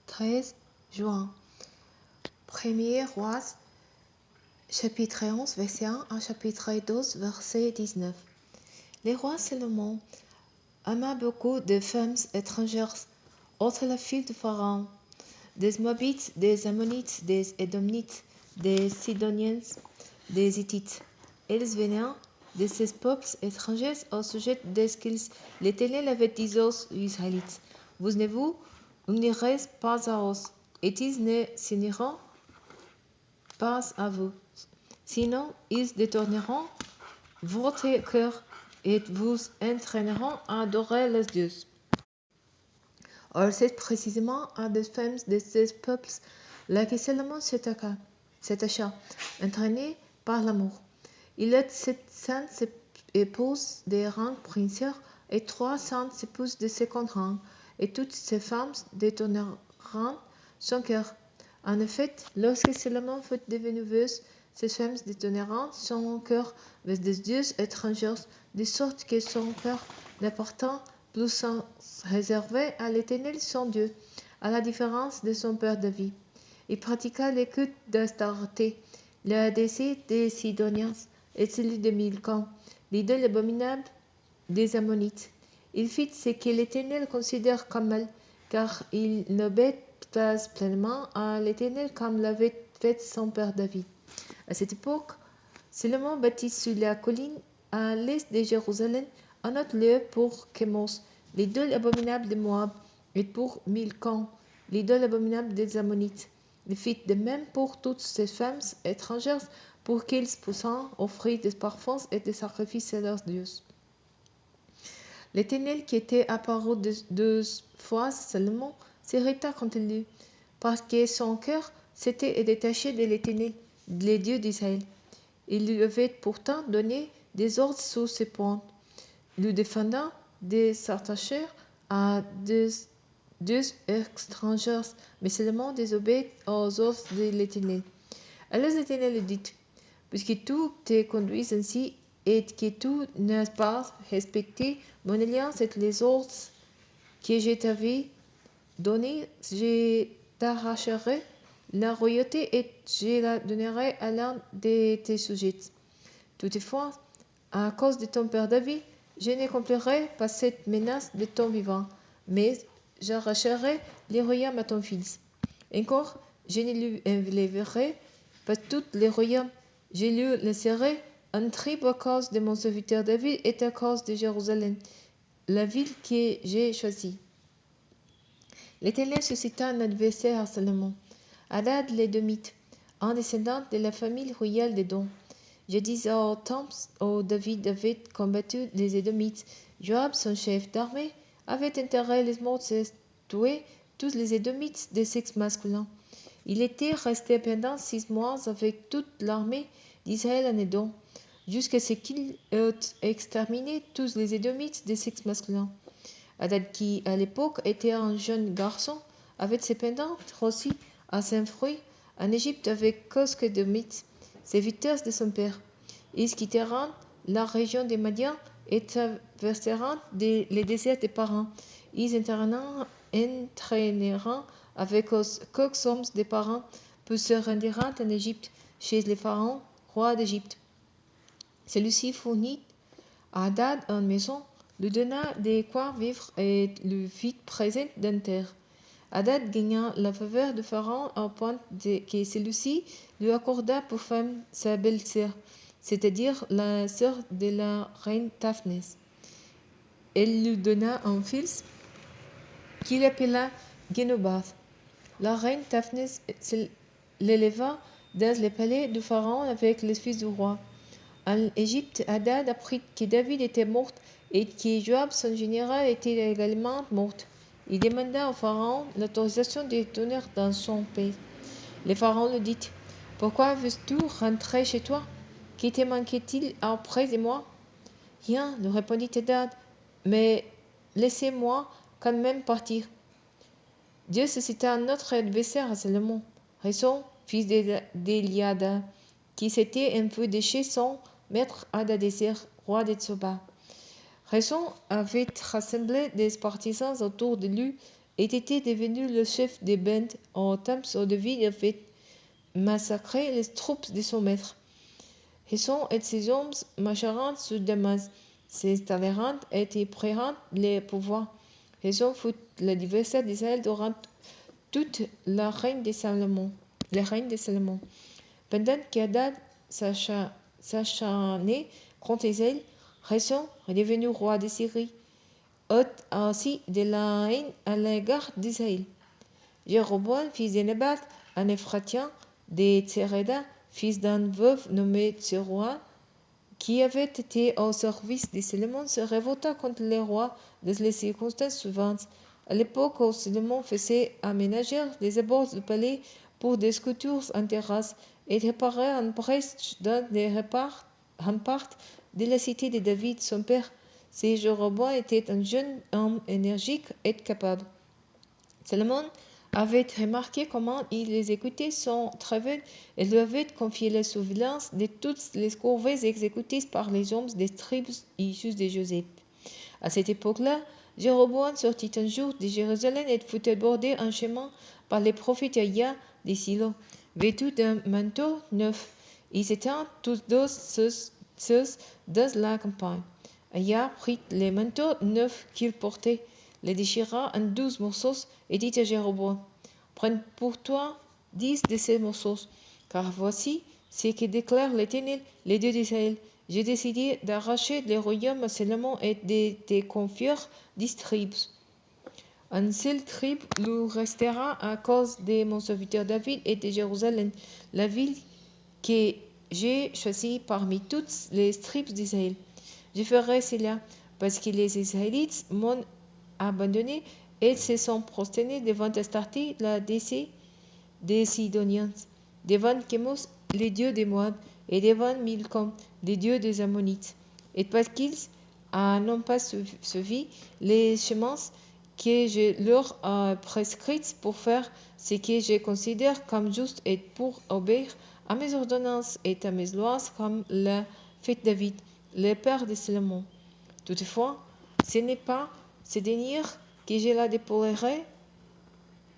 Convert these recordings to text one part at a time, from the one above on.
13 juin. 1er Roi, chapitre 11, verset 1 à chapitre 12, verset 19. Le roi Salomon ama beaucoup de femmes étrangères, autres la fille de Pharaon, des Moabites, des Ammonites, des Édomites, des Sidoniens, des Hittites. Elles venaient de ces peuples étrangers au sujet desquels l'Éternel avait dit aux Israélites: Vous ne vous unirez pas à eux, et ils ne s'uniront pas à vous. Sinon, ils détourneront votre cœur et vous entraîneront à adorer les dieux. Or, c'est précisément à des femmes de ces peuples là que Salomon s'attacha, entraîné par l'amour. Il eut 700 épouses de rang princier et 300 épouses de second rang, et toutes ces femmes détournèrent son cœur. En effet, lorsque Salomon fut devenu vieux, ces femmes détournèrent son cœur vers des dieux étrangers, de sorte que son cœur n'appartint plus sans réservé à l'Éternel son Dieu, à la différence de son père David. Il pratiqua les cultes d'Astarté, le décès des Sidoniens et celui de Milcom, l'idole abominable des Ammonites. Il fit ce que l'Éternel considère comme mal, car il n'obéit pas pleinement à l'Éternel comme l'avait fait son père David. À cette époque, Salomon bâtit sur la colline à l'est de Jérusalem un autre lieu pour Kémos, l'idole abominable de Moab, et pour Milcom, l'idole abominable des Ammonites. Il fit de même pour toutes ces femmes étrangères, pour qu'ils puissent offrir des parfums et des sacrifices à leurs dieux. L'Éternel, qui était apparu 2 fois à Salomon, s'irrita contre lui, parce que son cœur s'était détaché de l'Éternel, le Dieu d'Israël. Il lui avait pourtant donné des ordres sur ce point, lui défendant de s'attacher à des dieux étrangers, mais seulement désobéit aux ordres de l'Éternel. Alors l'Éternel lui dit: Puisque tu te conduis ainsi et que tu n'as pas respecté mon alliance et les ordres que je t'avais donnés, je t'arracherai la royauté et je la donnerai à l'un de tes sujets. Toutefois, à cause de ton père David, je n'accomplirai pas cette menace de ton vivant, mais j'arracherai le royaume à ton fils. Encore, je ne lui enlèverai pas tous les royaumes, je lui laisserai un tribu à cause de mon serviteur David et à cause de Jérusalem, la ville que j'ai choisie. L'Éternel suscita un adversaire à Salomon, Hadad l'Édomite, un descendant de la famille royale d'Édom. Je dis au temps où David avait combattu les Édomites, Joab, son chef d'armée, avait intérêt les morts de tuer tous les Édomites de sexe masculin. Il était resté pendant 6 mois avec toute l'armée d'Israël en Édom, jusqu'à ce qu'il eût exterminé tous les Édomites de sexe masculin. Hadad, qui à l'époque était un jeune garçon, avait cependant reçu à son fruit en Égypte avec cause d'Édomites, serviteurs de son père. Ils quittèrent la région des Madians et traversèrent le désert des Parans. Ils entraînèrent avec eux quelques hommes des Parans, puis se rendirent en Égypte, chez le Pharaon, roi d'Égypte. Celui-ci fournit à Hadad une maison, lui donna de quoi vivre et lui fit présent d'une terre. Hadad gagna la faveur de Pharaon au point que celui-ci lui accorda pour femme sa belle-sœur, c'est-à-dire la sœur de la reine Taphnes. Elle lui donna un fils qu'il appela Genubath. La reine Taphnes l'éleva dans le palais du Pharaon avec les fils du roi. En Égypte, Hadad apprit que David était mort et que Joab, son général, était également mort. Il demanda au Pharaon l'autorisation de retourner dans son pays. Le Pharaon lui dit: Pourquoi veux-tu rentrer chez toi? Qui te manquait-il auprès de moi? Rien, lui répondit Hadad, mais laissez-moi quand même partir. Dieu suscita un autre adversaire à Salomon, Réson, fils d'Eliada, qui s'était enfui de chez son maître Hadadézer, roi de Tsoba. Réson avait rassemblé des partisans autour de lui était devenu le chef des bandes au temps où David avait massacré les troupes de son maître. Hesson et ses hommes marchèrent sur Damas, s'installèrent et y prirent le pouvoir. Hesson fut l'adversaire d'Israël durant toute la règne de Salomon. Pendant qu'Adad s'acharnait contre Israël, Hesson, devenu roi de Syrie, eut aussi de la haine à l'égard d'Israël. Jéroboam, fils de Nebat, un Ephratien, de Tsereda, fils d'un veuve nommé Tseroa, qui avait été au service de Salomon, se révolta contre le roi dans les circonstances suivantes. À l'époque où Salomon faisait aménager les abords du palais pour des sculptures en terrasse et réparer une brèche dans les remparts de la cité de David, son père, si Jéroboam était un jeune homme énergique et capable. Salomon avait remarqué comment il exécutait son travail et lui avait confié la surveillance de toutes les corvées exécutées par les hommes des tribus issues de Joseph. À cette époque-là, Jéroboam sortit un jour de Jérusalem et fut abordé en chemin par les prophètes Aya de Silo, vêtus d'un manteau neuf. Ils étaient tous deux seuls dans la campagne. Aya prit les manteaux neufs qu'il portait, les déchira en 12 morceaux et dit à Jéroboam: Prends pour toi 10 de ces morceaux, car voici ce que déclare l'Éternel, le Dieu d'Israël. J'ai décidé d'arracher le royaume à Salomon et de te confier 10 tribus. Un seul tribu lui restera à cause de mon serviteur David et de Jérusalem, la ville que j'ai choisie parmi toutes les tribus d'Israël. Je ferai cela parce que les Israélites m'ont abandonné et se sont prosternés devant Astarté, la déesse des Sidoniens, devant Chemos, le dieu des Moab, et devant Milcom, le dieu des Ammonites. Et parce qu'ils n'ont pas suivi les chemins que je leur ai prescrits pour faire ce que je considère comme juste et pour obéir à mes ordonnances et à mes lois comme l'a fait David, le père de Salomon. Toutefois, ce n'est pas ce dernier que je la déploierai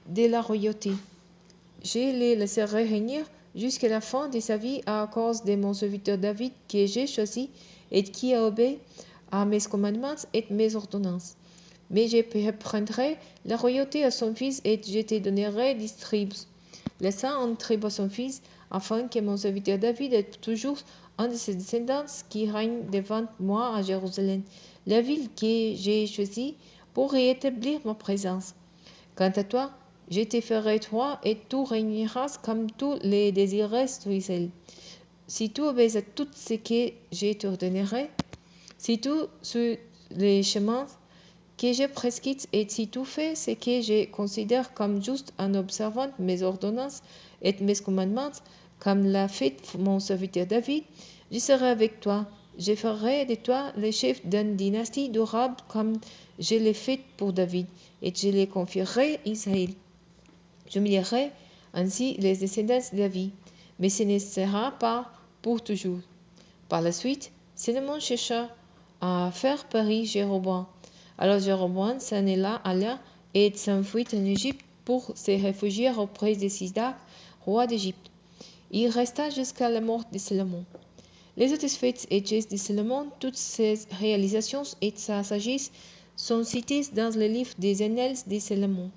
de la royauté. Je le laisserai régner jusqu'à la fin de sa vie à cause de mon serviteur David que j'ai choisi et qui a obéi à mes commandements et mes ordonnances. Mais je reprendrai la royauté à son fils et je te donnerai 10 tribus. Laissant une tribu à son fils, afin que mon serviteur David ait toujours un de ses descendants qui règne devant moi à Jérusalem, la ville que j'ai choisie pour y établir ma présence. Quant à toi, je te ferai roi et tu régneras comme tous les désirés d'Israël. Si tu obéis à tout ce que je t'ordonnerai, si tu suis les chemins que j'ai prescrits et si tu fais ce que je considère comme juste en observant mes ordonnances et mes commandements, comme l'a fait mon serviteur David, je serai avec toi. Je ferai de toi le chef d'une dynastie durable comme je l'ai fait pour David, et je le confierai à Israël. J'humilierai ainsi les descendants de David, mais ce ne sera pas pour toujours. Par la suite, Salomon chercha à faire périr Jéroboam. Alors Jéroboam s'en alla et s'enfuit en Égypte pour se réfugier auprès de Sidak, roi d'Égypte. Il resta jusqu'à la mort de Salomon. Les autres faits et gestes de Salomon, toutes ses réalisations et sa sagesse sont cités dans le livre des Annales de Salomon.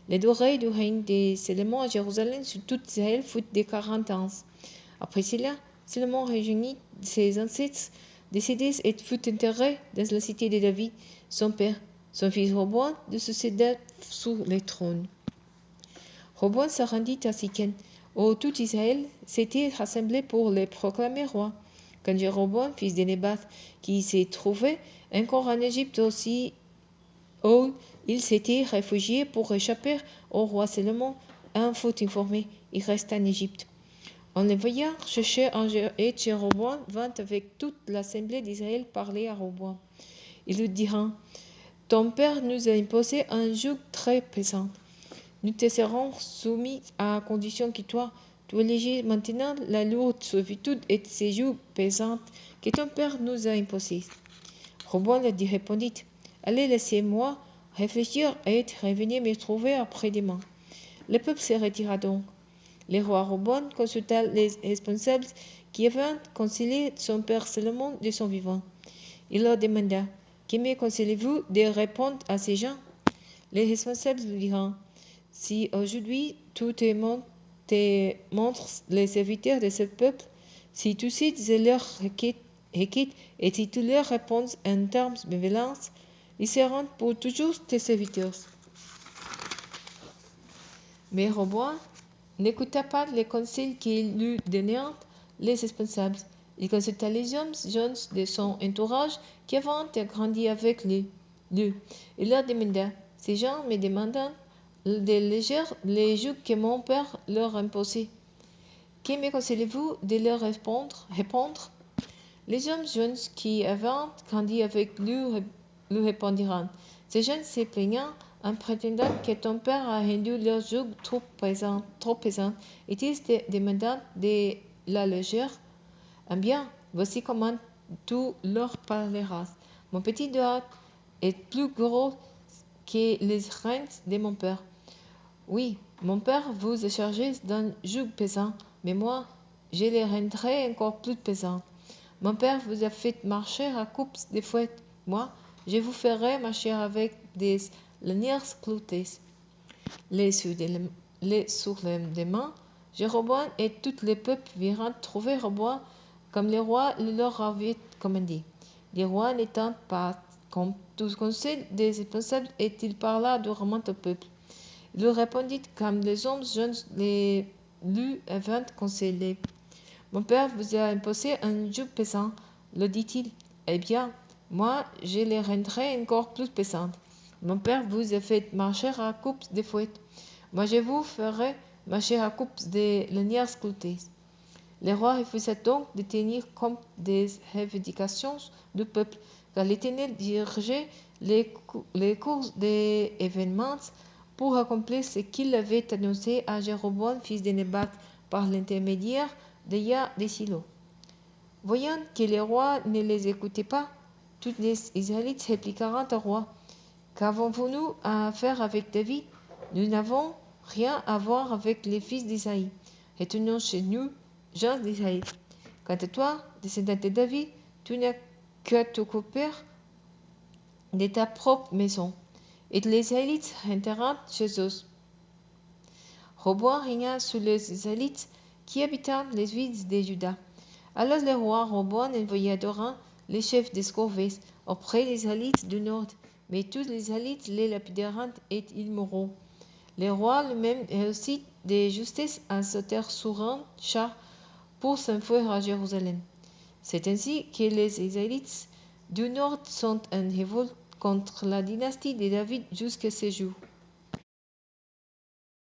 La durée du règne de Salomon à Jérusalem sur toute Israël fut de 40 ans. Après cela, Salomon rejoignit ses ancêtres décédés et fut enterré dans la cité de David, son père. Son fils Roboam de succéda sur le trône. Roboam se rendit à Sichem, où tout Israël s'était rassemblé pour le proclamer roi. Quand Jéroboam, fils de Nebat, qui se trouvait encore en Égypte aussi, où il s'était réfugié pour échapper au roi Salomon, en fut informé, il resta en Égypte. On le voyant chercher et Jéroboam vint avec toute l'assemblée d'Israël parler à Roboam. Il lui dira: Ton père nous a imposé un joug très pesant. Nous te serons soumis à condition que toi, tu éliges maintenant la lourde servitude et ces jougs pesants que ton père nous a imposés. Roboam lui répondit: Allez, laissez-moi réfléchir et revenir me trouver après-demain. Le peuple se retira donc. Le roi Roboam consulta les responsables qui avaient conseillé son père Salomon de son vivant. Il leur demanda: Que me conseillez-vous de répondre à ces gens? Les responsables lui dirent: Si aujourd'hui tu te montres les serviteurs de ce peuple, si tu cites leurs requêtes et si tu leur réponds en termes bienveillants, ils seront pour toujours tes serviteurs. Mais Roboam n'écouta pas les conseils qu'ils lui donnèrent les responsables. Il consulta les hommes jeunes de son entourage qui avaient grandi avec lui. Il leur demanda: Ces gens me demandent de léger les juges que mon père leur imposait. Que me conseillez-vous de leur répondre? Les hommes jeunes qui avaient grandi avec lui répondirent: Ces jeunes se plaignent en prétendant que ton père a rendu leur joug trop pesant, et ils te demandent de l'alléger. Eh bien, voici comment tu leur parleras: Mon petit doigt est plus gros que les reins de mon père. Oui, mon père vous a chargé d'un joug pesant, mais moi, je le rendrai encore plus pesant. Mon père vous a fait marcher à coups de fouet. Moi, je vous ferai marcher avec des lanières cloutées. Les surlendemain, Jéroboam et tout le peuple virent trouver Roboam comme le roi le leur avait commandé. Le roi n'étant pas comme tout conseil des responsables, et il parla durement au peuple. Il lui répondit comme les hommes jeunes lui avaient conseillé. Mon père vous a imposé un joug pesant, le dit-il. Eh bien, moi, je le rendrai encore plus pesant. Mon père vous a fait marcher à coups de fouet. Moi, je vous ferai marcher à coups de lanières cloutées. Le roi refusa donc de tenir compte des revendications du peuple, car l'Éternel dirigeait les cours des événements pour accomplir ce qu'il avait annoncé à Jéroboam, fils de Nébat, par l'intermédiaire d'Aya de Silo. Voyant que le roi ne les écoutait pas, tous les Israélites répliquèrent au roi: Qu'avons-nous à faire avec David? Nous n'avons rien à voir avec les fils d'Isaïe. Retournons chez nous, gens d'Israël. Quant à toi, descendant de David, tu n'as qu'à t'occuper de ta propre maison. Et les Israélites rentrèrent chez eux. Roboam régna sur les Israélites qui habitaient les villes de Juda. Alors le roi Roboam envoya d'Oran les chefs des corvées auprès des Israélites du nord, mais tous les Israélites les lapidèrent et ils moururent. Le roi lui-même réussit de justesse à sauter sur un char pour s'enfuir à Jérusalem. C'est ainsi que les Israélites du nord sont en révolte contre la dynastie de David jusqu'à ce jour.